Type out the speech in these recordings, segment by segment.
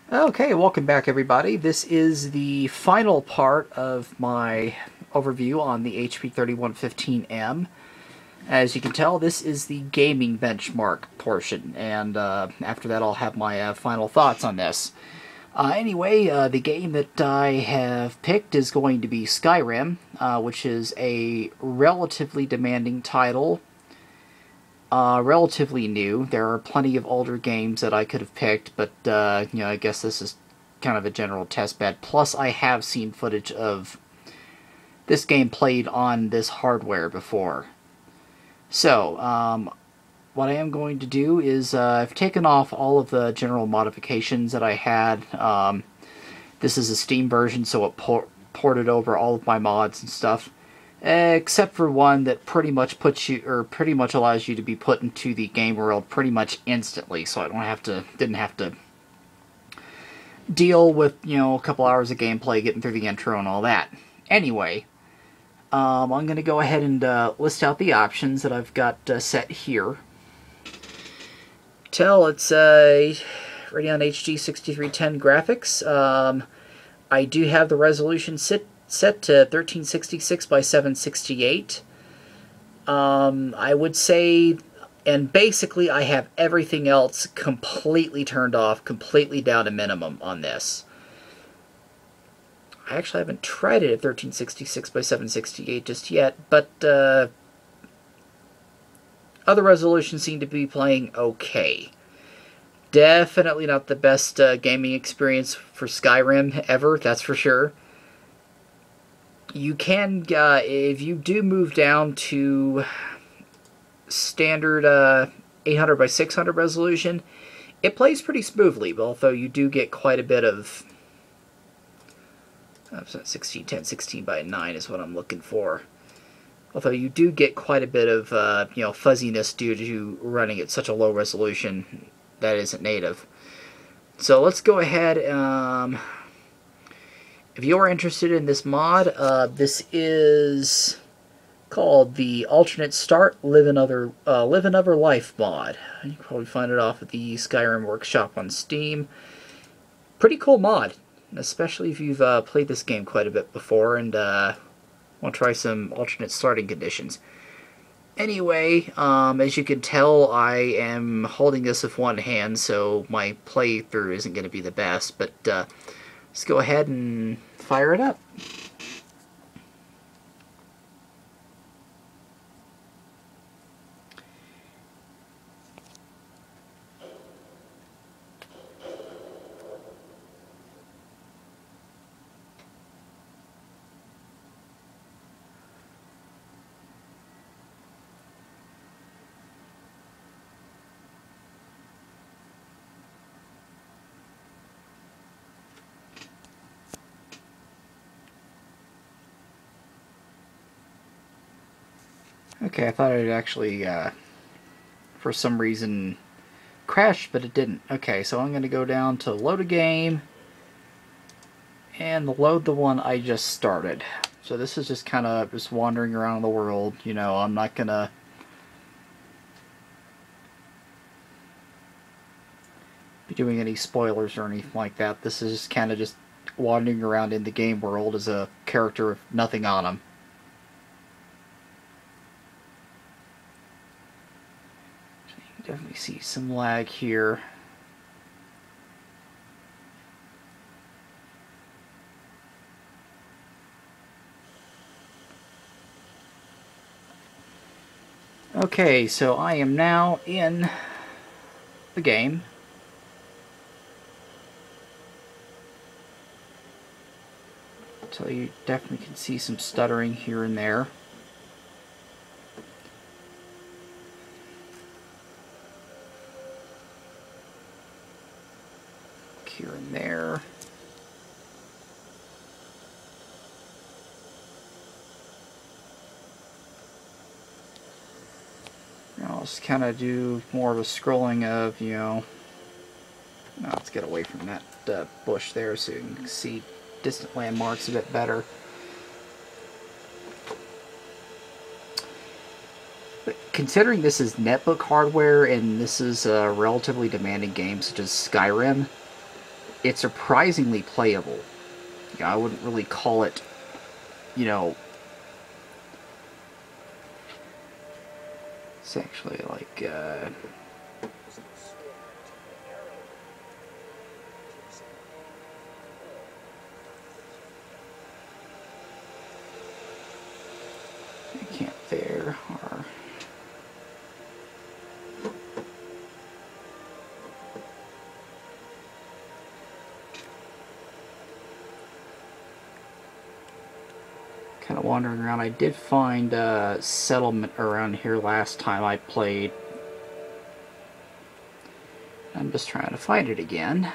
Okay, welcome back everybody. This is the final part of my overview on the HP 3115M. As you can tell, this is the gaming benchmark portion, and after that I'll have my final thoughts on this. Anyway, the game that I have picked is going to be Skyrim, which is a relatively demanding title. Relatively new. There are plenty of older games that I could have picked, but I guess this is kind of a general test bed. Plus, I have seen footage of this game played on this hardware before. So, what I am going to do is I've taken off all of the general modifications that I had. This is a Steam version, so it ported over all of my mods and stuff. Except for one that pretty much allows you to be put into the game world pretty much instantly, so I didn't have to deal with, a couple hours of gameplay, getting through the intro and all that. Anyway, I'm going to go ahead and list out the options that I've got set here. It's Radeon HD6310 graphics. I do have the resolution set to 1366 by 768. I would say, and basically I have everything else completely turned off, completely down to minimum on this. I actually haven't tried it at 1366 by 768 just yet, but other resolutions seem to be playing okay. Definitely not the best gaming experience for Skyrim ever, that's for sure. You can, if you do move down to standard 800 by 600 resolution, it plays pretty smoothly, although you do get quite a bit of 1610, 16 by 9 is what I'm looking for. Although you do get quite a bit of fuzziness due to running at such a low resolution that isn't native. So let's go ahead. If you're interested in this mod, this is called the Alternate Start Live Another Life mod. You can probably find it off at the Skyrim Workshop on Steam. Pretty cool mod, especially if you've played this game quite a bit before and want to try some alternate starting conditions. Anyway, as you can tell, I am holding this with one hand, so my playthrough isn't going to be the best, but let's go ahead and fire it up. Okay, I thought it actually, for some reason, crashed, but it didn't. Okay, so I'm going to go down to load a game, and load the one I just started. So this is just kind of just wandering around the world. I'm not going to be doing any spoilers or anything like that. This is just kind of just wandering around in the game world as a character with nothing on him. Definitely see some lag here. Okay, so I am now in the game. So you definitely can see some stuttering here and there. Here and there. Now let's kind of do more of a scrolling of, now let's get away from that bush there so you can see distant landmarks a bit better. But considering this is netbook hardware and this is a relatively demanding game such as Skyrim, it's surprisingly playable. You know, I wouldn't really call it, you know, it's actually like, I can't there, or kind of wandering around. I did find a settlement around here last time I played. I'm just trying to find it again.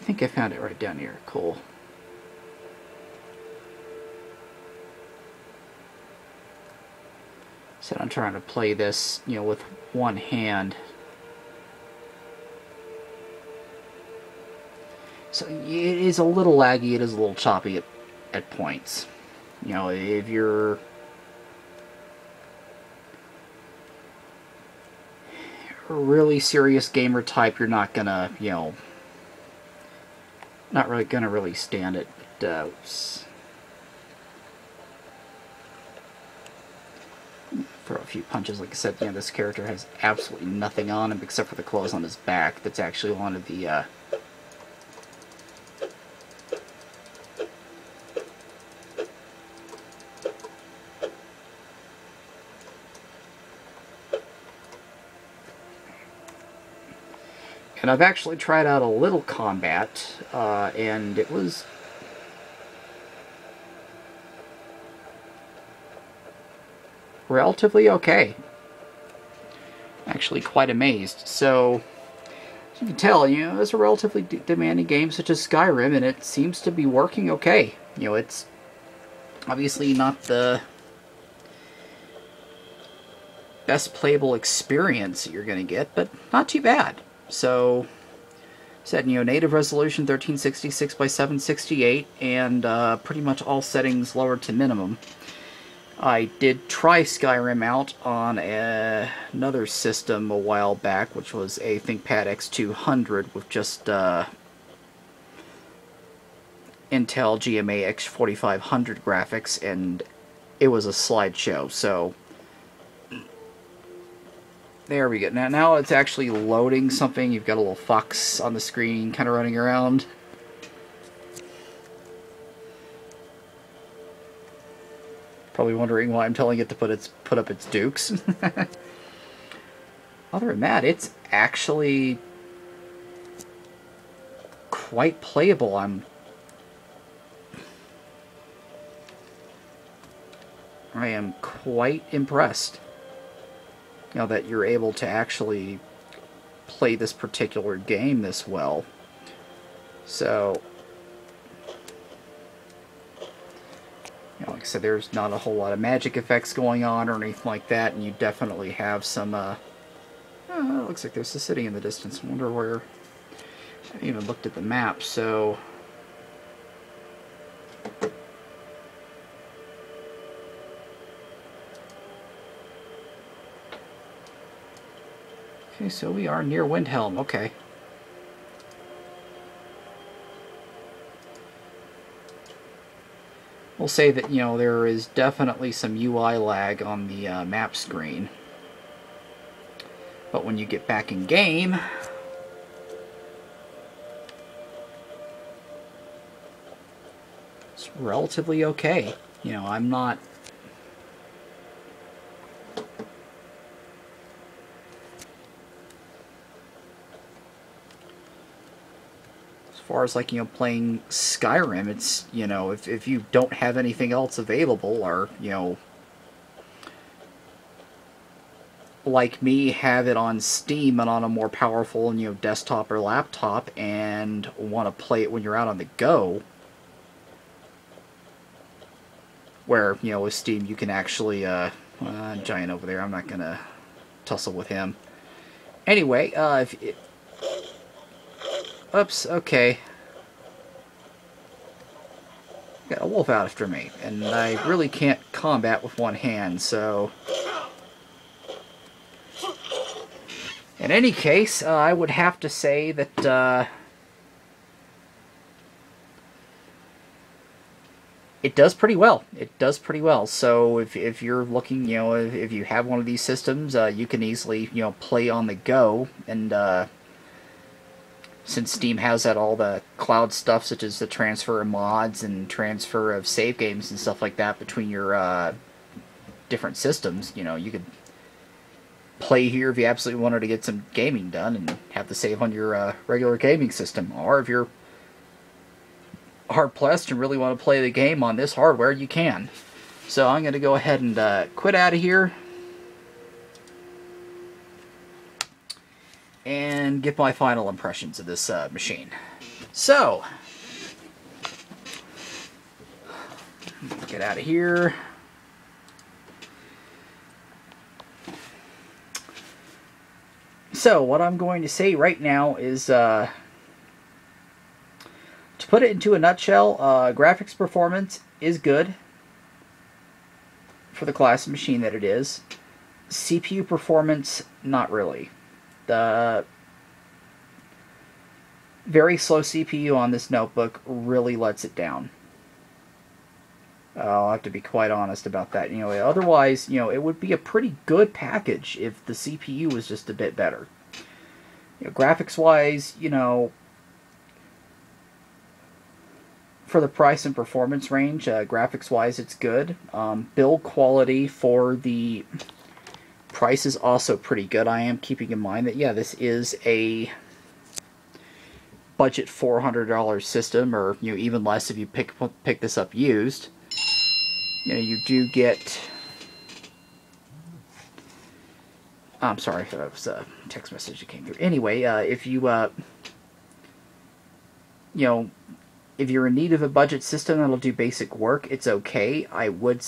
I think I found it right down here. Cool. So I'm trying to play this, you know, with one hand. So it is a little laggy, it is a little choppy at points. You know, if you're a really serious gamer type, you're not gonna, you know, not really gonna really stand it. But, oops. Throw a few punches. Like I said, you know, this character has absolutely nothing on him except for the clothes on his back. That's actually one of the and I've actually tried out a little combat, and it was relatively okay. Actually quite amazed. So, as you can tell, you know, it's a relatively demanding game such as Skyrim, and it seems to be working okay. You know, it's obviously not the best playable experience that you're going to get, but not too bad. So, set, you know, native resolution 1366 by 768, and pretty much all settings lowered to minimum. I did try Skyrim out on another system a while back, which was a ThinkPad X200 with just Intel GMA X4500 graphics, and it was a slideshow. So there we go. Now it's actually loading something. You've got a little fox on the screen, kind of running around. Probably wondering why I'm telling it to put up its dukes. Other than that, it's actually quite playable. I am quite impressed, you know, that you're able to actually play this particular game this well. So, you know, like I said, there's not a whole lot of magic effects going on or anything like that, and you definitely have some, oh, it looks like there's a city in the distance. I wonder where. I haven't even looked at the map, so. Okay, so we are near Windhelm, okay. We'll say that, you know, there is definitely some UI lag on the map screen. But when you get back in game, it's relatively okay. You know, I'm not... As far as, like, you know, playing Skyrim, it's, you know, if you don't have anything else available, or, you know, like me, have it on Steam and on a more powerful, you know, desktop or laptop, and want to play it when you're out on the go, where, you know, with Steam you can actually, giant over there, I'm not gonna tussle with him. Anyway, oops, okay. Got a wolf out after me, and I really can't combat with one hand, so... In any case, I would have to say that it does pretty well. It does pretty well. So if you're looking, if you have one of these systems, you can easily, play on the go. And since Steam has all the cloud stuff, such as the transfer of mods and transfer of save games and stuff like that between your different systems, you could play here if you absolutely wanted to get some gaming done and have the save on your regular gaming system. Or if you're hard pressed and really want to play the game on this hardware, you can. So I'm going to go ahead and quit out of here and give my final impressions of this machine. So, get out of here. So, what I'm going to say right now is, to put it into a nutshell, graphics performance is good for the class of machine that it is. CPU performance, not really. The very slow CPU on this notebook really lets it down. I'll have to be quite honest about that. Otherwise, it would be a pretty good package if the CPU was just a bit better. Graphics-wise, for the price and performance range, graphics-wise, it's good. Build quality for the price is also pretty good. I am keeping in mind that, yeah, this is a budget $400 system, or even less if you pick this up used. You do get... I'm sorry, that was a text message that came through. Anyway, if you, if you're in need of a budget system that'll do basic work, it's okay. I would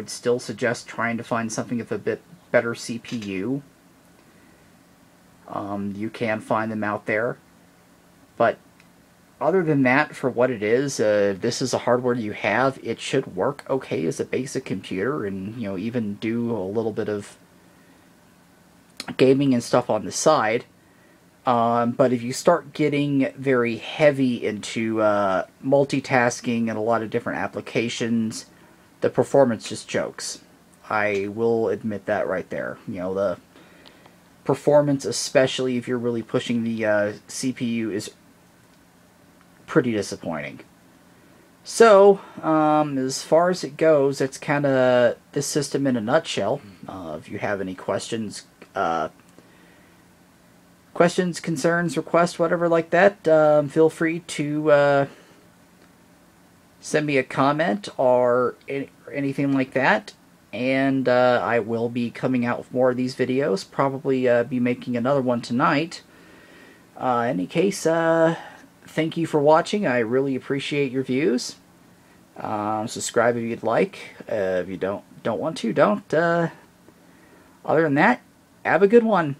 still suggest trying to find something with a bit better CPU. You can find them out there. But other than that, for what it is, this is a hardware you have. It should work okay as a basic computer, and even do a little bit of gaming and stuff on the side. But if you start getting very heavy into multitasking and a lot of different applications, the performance just chokes. I will admit that right there. The performance, especially if you're really pushing the CPU, is pretty disappointing. So, as far as it goes, that's kind of this system in a nutshell. If you have any questions, concerns, requests, whatever like that, feel free to send me a comment or anything like that. And I will be coming out with more of these videos. Probably be making another one tonight. In any case, thank you for watching. I really appreciate your views. Subscribe if you'd like. If you don't want to, don't. Other than that, have a good one.